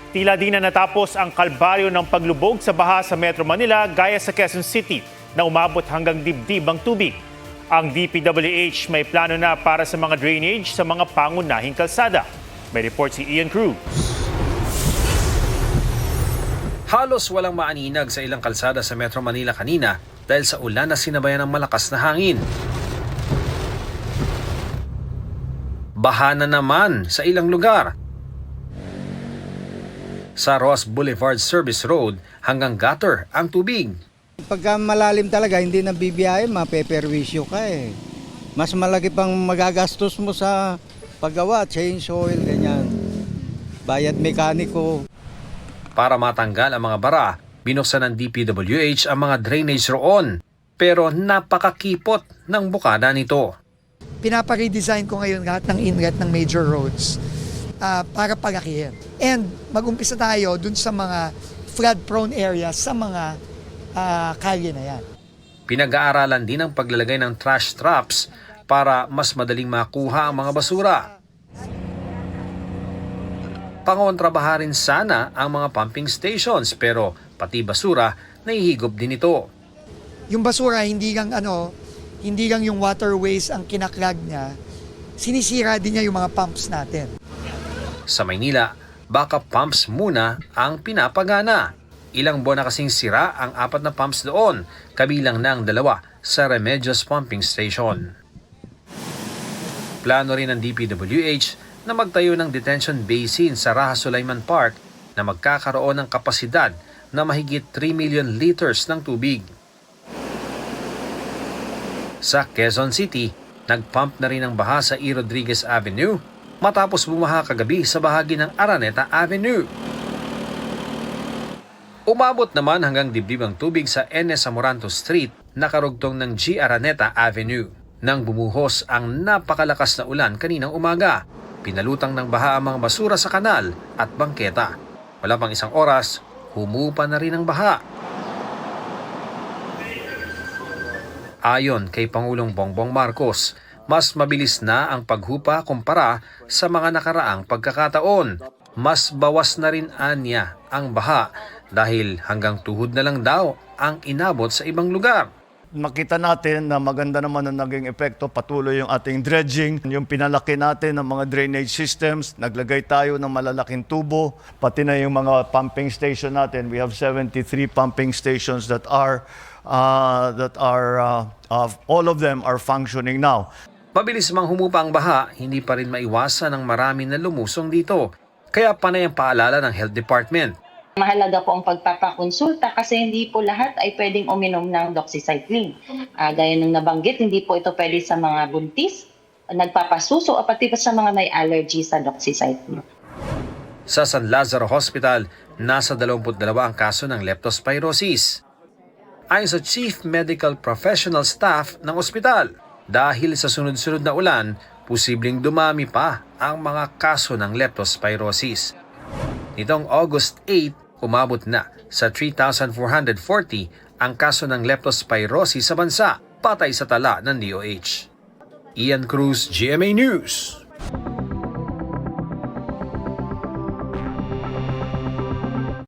Tila di na natapos ang kalbaryo ng paglubog sa baha sa Metro Manila gaya sa Quezon City na umabot hanggang dibdib ang tubig. Ang DPWH may plano na para sa mga drainage sa mga pangunahing kalsada. May report si Ian Cruz. Halos walang maaninag sa ilang kalsada sa Metro Manila kanina dahil sa ulan na sinabayan ng malakas na hangin. Baha na naman sa ilang lugar. Sa Ross Boulevard Service Road hanggang gutter ang tubig. Pagka malalim talaga, hindi na bibiyahe, mapeperwisyo ka eh. Mas malaki pang magagastos mo sa paggawa, change oil, ganyan. Bayad mekaniko. Para matanggal ang mga bara, binuksan ng DPWH ang mga drainage roon. Pero napakakipot ng bukada nito. Pinapa-redesign ko ngayon lahat ng inlet ng major roads para palakihin. And mag-umpisa tayo dun sa mga flood-prone areas sa mga kalye na yan. Pinag-aaralan din ang paglalagay ng trash traps para mas madaling makuha ang mga basura. Pangontrabaha rin sana ang mga pumping stations pero pati basura nahihigop din ito. Yung basura hindi lang yung waterways ang kinaklag niya, sinisira din niya yung mga pumps natin. Sa Maynila, backup pumps muna ang pinapagana. Ilang buwan na kasing sira ang 4 na pumps doon, kabilang ng 2 sa Remedios Pumping Station. Plano rin ng DPWH na magtayo ng detention basin sa Raha Sulaiman Park na magkakaroon ng kapasidad na mahigit 3 million liters ng tubig. Sa Quezon City, nagpump na rin ang baha sa E. Rodriguez Avenue matapos bumaha kagabi sa bahagi ng Araneta Avenue. Umabot naman hanggang dibdib ang tubig sa N.S. Amoranto Street na karugtong ng G. Araneta Avenue nang bumuhos ang napakalakas na ulan kaninang umaga. Pinalutang ng baha ang mga basura sa kanal at bangketa. Wala pang isang oras, humupa na rin ang baha. Ayon kay Pangulong Bongbong Marcos, mas mabilis na ang paghupa kumpara sa mga nakaraang pagkakataon. Mas bawas na rin anya ang baha dahil hanggang tuhod na lang daw ang inabot sa ibang lugar. Makita natin na maganda naman ang naging epekto, patuloy yung ating dredging, yung pinalaki natin ng mga drainage systems, naglagay tayo ng malalaking tubo, pati na yung mga pumping station natin. We have 73 pumping stations that are all of them are functioning now. Mabilis mang humupa ang baha, hindi pa rin maiwasan ang marami na lumusong dito. Kaya panay ang paalala ng Health Department. Mahalaga po ang pagpapakonsulta kasi hindi po lahat ay pwedeng uminom ng doxycycline. Gaya ng nabanggit, hindi po ito pwede sa mga buntis, nagpapasuso o pati pa sa mga may allergy sa doxycycline. Sa San Lazaro Hospital, nasa 22 ang kaso ng leptospirosis. Ayon sa Chief Medical Professional Staff ng ospital, dahil sa sunod-sunod na ulan, posibleng dumami pa ang mga kaso ng leptospirosis. Nitong August 8, umabot na sa 3,440 ang kaso ng leptospirosis sa bansa, patay sa tala ng DOH. Ian Cruz, GMA News.